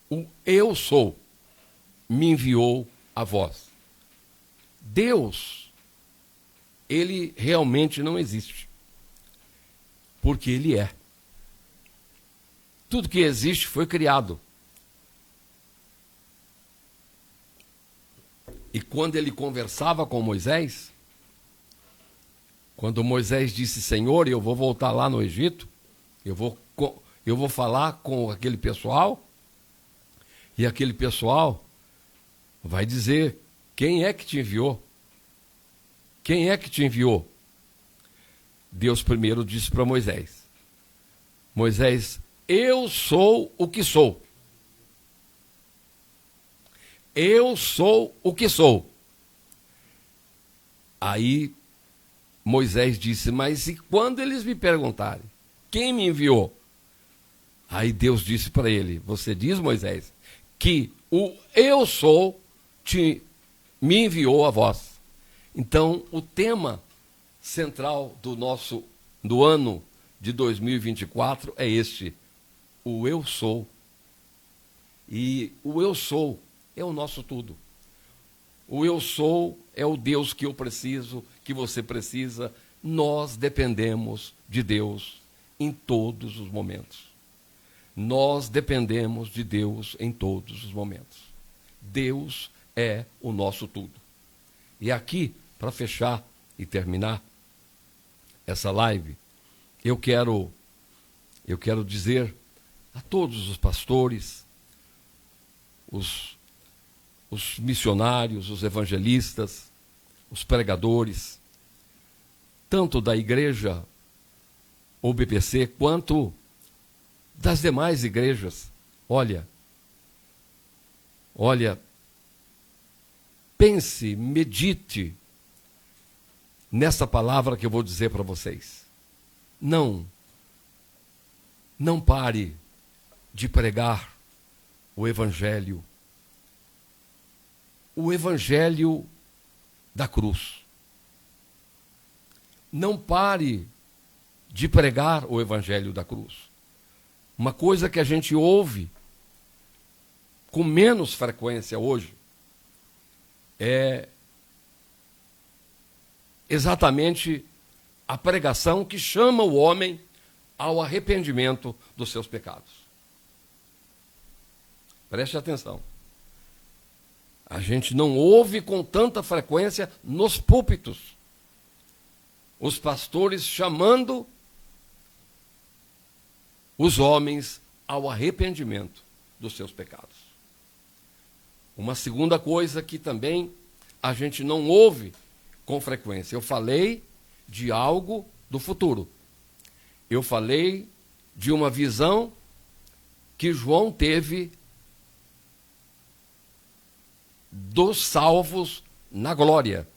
o eu sou, me enviou a vós. Deus, ele realmente não existe, porque ele é. Tudo que existe foi criado. E quando ele conversava com Moisés, quando Moisés disse, Senhor, eu vou voltar lá no Egito, eu vou falar com aquele pessoal, e aquele pessoal vai dizer, quem é que te enviou? Quem é que te enviou? Deus primeiro disse para Moisés, Moisés, eu sou o que sou. Eu sou o que sou. Aí Moisés disse, mas e quando eles me perguntarem, quem me enviou? Aí Deus disse para ele, você diz, Moisés, que o eu sou me enviou a vós. Então, o tema central do ano de 2024 é este, o eu sou. E o eu sou é o nosso tudo. O eu sou é o Deus que eu preciso, que você precisa. Nós dependemos de Deus em todos os momentos. Nós dependemos de Deus em todos os momentos. Deus é o nosso tudo. E aqui, para fechar e terminar essa live, eu quero dizer a todos os pastores, os missionários, os evangelistas, os pregadores, tanto da igreja OBPC quanto das demais igrejas. Olha, pense, medite nessa palavra que eu vou dizer para vocês. Não pare de pregar o Evangelho da cruz. Não pare de pregar o Evangelho da cruz. Uma coisa que a gente ouve com menos frequência hoje é exatamente a pregação que chama o homem ao arrependimento dos seus pecados. Preste atenção. A gente não ouve com tanta frequência nos púlpitos os pastores chamando os homens ao arrependimento dos seus pecados. Uma segunda coisa que também a gente não ouve com frequência. Eu falei de algo do futuro. Eu falei de uma visão que João teve dos salvos na glória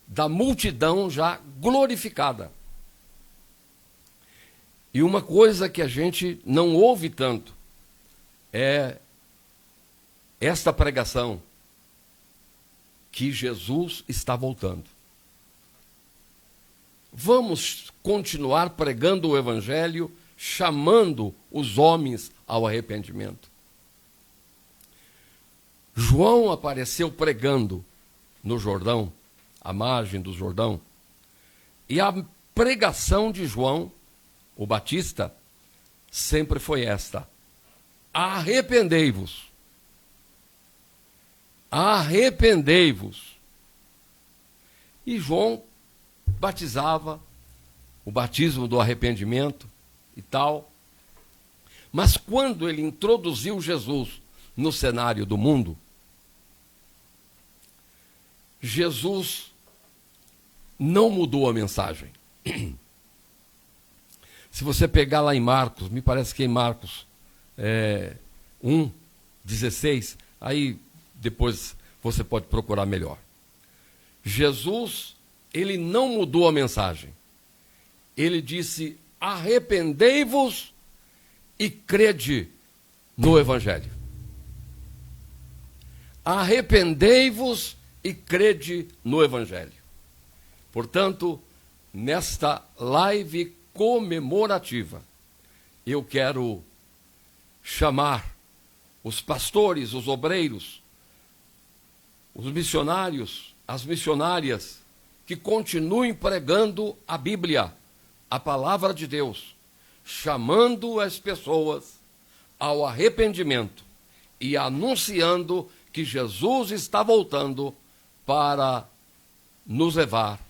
da multidão já glorificada. E uma coisa que a gente não ouve tanto é esta pregação, que Jesus está voltando. Vamos continuar pregando o Evangelho, chamando os homens ao arrependimento. João apareceu pregando no Jordão, à margem do Jordão, e a pregação de João, o Batista, sempre foi esta: arrependei-vos. Arrependei-vos. E João batizava, o batismo do arrependimento e tal. Mas quando ele introduziu Jesus no cenário do mundo, Jesus não mudou a mensagem. Se você pegar lá em Marcos, me parece que é em Marcos 1:16, aí depois você pode procurar melhor. Jesus, ele não mudou a mensagem. Ele disse: arrependei-vos e crede no Evangelho. Arrependei-vos e crede no Evangelho. Portanto, nesta live comemorativa, eu quero chamar os pastores, os obreiros, os missionários, as missionárias, que continuem pregando a Bíblia, a palavra de Deus, chamando as pessoas ao arrependimento e anunciando que Jesus está voltando para nos levar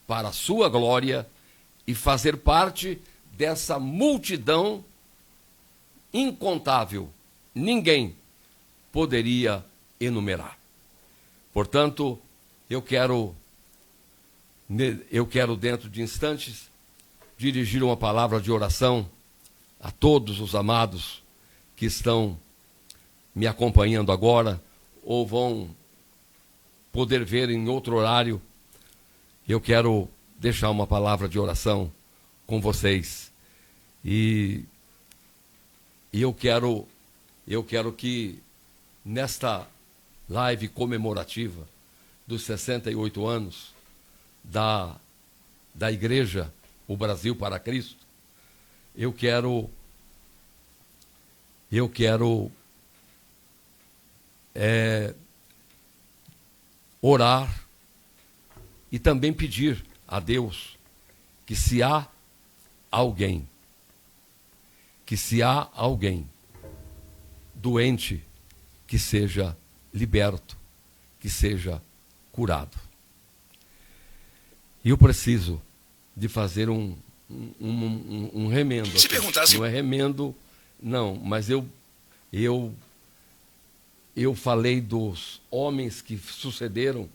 para a sua glória e fazer parte dessa multidão incontável. Ninguém poderia enumerar. Portanto, eu quero dentro de instantes dirigir uma palavra de oração a todos os amados que estão me acompanhando agora ou vão poder ver em outro horário. Eu quero deixar uma palavra de oração com vocês. E eu quero que nesta live comemorativa dos 68 anos da Igreja O Brasil para Cristo, eu quero orar e também pedir a Deus que se há alguém doente, que seja liberto, que seja curado. E eu preciso de fazer um remendo.
Se perguntasse...
Não é remendo, não, mas eu falei dos homens que sucederam,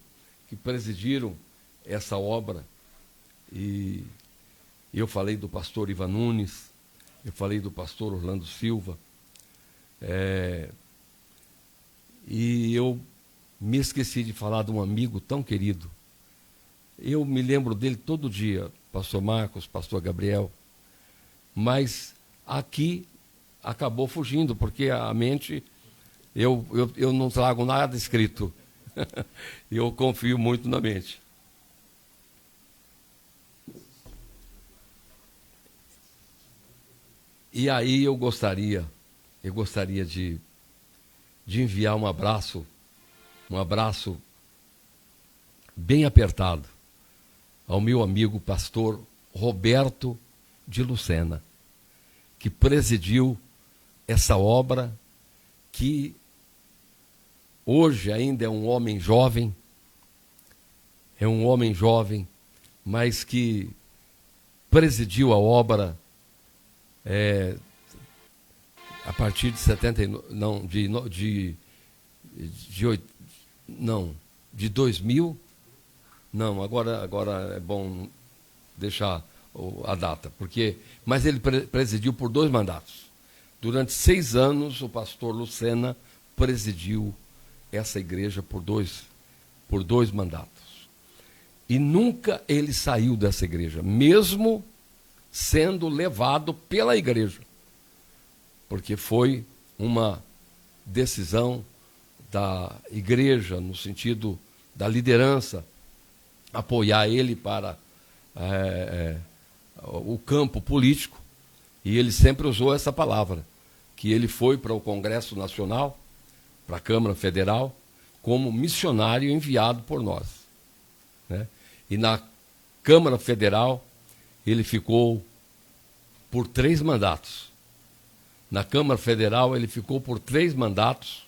que presidiram essa obra, e eu falei do pastor Ivan Nunes, eu falei do pastor Orlando Silva, e eu me esqueci de falar de um amigo tão querido. Eu me lembro dele todo dia, pastor Marcos, pastor Gabriel, mas aqui acabou fugindo, porque a mente, eu não trago nada escrito, eu confio muito na mente. E aí eu gostaria de enviar um abraço bem apertado ao meu amigo pastor Roberto de Lucena, que presidiu essa obra, que hoje ainda é um homem jovem, mas que presidiu a obra a partir de 2000. Não, agora é bom deixar a data, mas ele presidiu por 2 mandatos. Durante 6 anos, o pastor Lucena presidiu essa igreja por 2 por 2 mandatos. E nunca ele saiu dessa igreja, mesmo sendo levado pela igreja, porque foi uma decisão da igreja, no sentido da liderança, apoiar ele para o campo político, e ele sempre usou essa palavra, que ele foi para o Congresso Nacional, para a Câmara Federal, como missionário enviado por nós, né? E na Câmara Federal ele ficou por 3 mandatos. Na Câmara Federal ele ficou por 3 mandatos.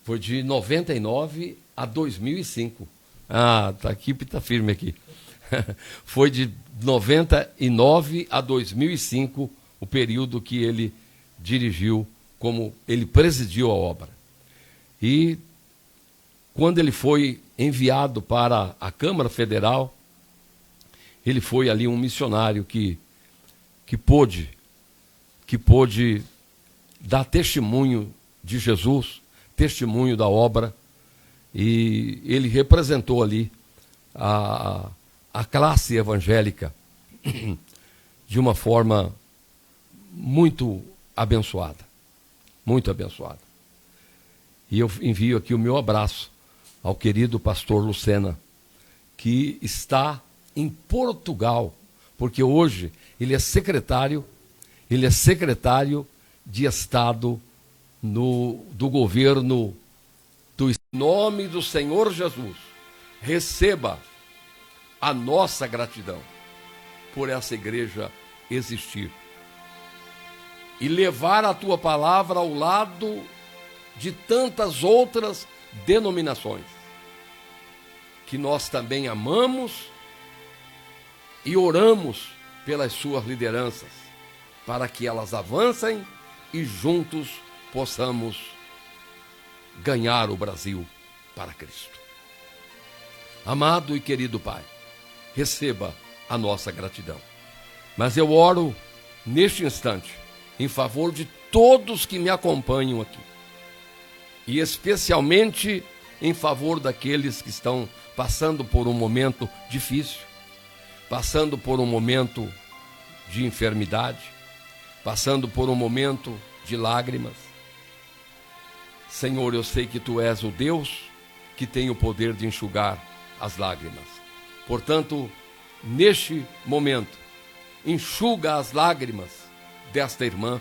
Foi de 99 a 2005. Ah, a equipe está firme aqui. Foi de 99 a 2005 o período que ele dirigiu, como ele presidiu a obra. E quando ele foi enviado para a Câmara Federal, ele foi ali um missionário que pôde dar testemunho de Jesus, testemunho da obra, e ele representou ali a classe evangélica de uma forma muito abençoada, muito abençoada. E eu envio aqui o meu abraço ao querido pastor Lucena, que está em Portugal, porque hoje ele é secretário de Estado do governo do nome do Senhor Jesus. Receba a nossa gratidão por essa igreja existir e levar a tua palavra ao lado de tantas outras denominações que nós também amamos e oramos pelas suas lideranças, para que elas avancem e juntos possamos ganhar o Brasil para Cristo. Amado e querido Pai, receba a nossa gratidão. Mas eu oro neste instante em favor de todos que me acompanham aqui, e especialmente em favor daqueles que estão passando por um momento difícil, passando por um momento de enfermidade, passando por um momento de lágrimas. Senhor, eu sei que Tu és o Deus que tem o poder de enxugar as lágrimas. Portanto, neste momento, enxuga as lágrimas desta irmã,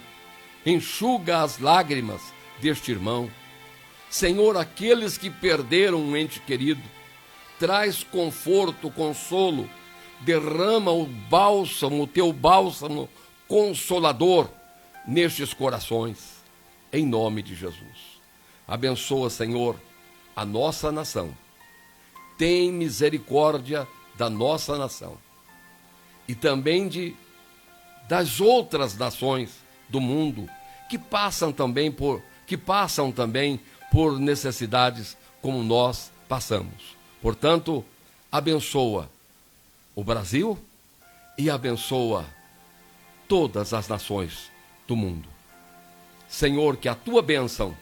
enxuga as lágrimas deste irmão. Senhor, aqueles que perderam um ente querido, traz conforto, consolo, derrama o bálsamo, o Teu bálsamo consolador nestes corações, em nome de Jesus. Abençoa, Senhor, a nossa nação. Tem misericórdia da nossa nação e também das outras nações do mundo que passam também por necessidades como nós passamos. Portanto, abençoa o Brasil e abençoa todas as nações do mundo. Senhor, que a Tua bênção,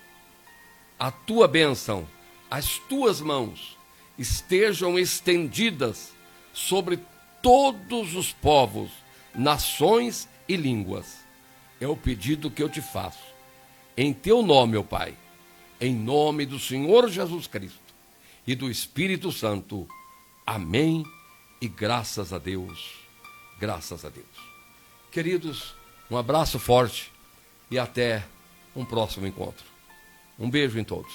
as Tuas mãos estejam estendidas sobre todos os povos, nações e línguas. É o pedido que eu te faço. Em Teu nome, ó Pai, em nome do Senhor Jesus Cristo e do Espírito Santo. Amém e graças a Deus, graças a Deus. Queridos, um abraço forte e até um próximo encontro. Um beijo em todos.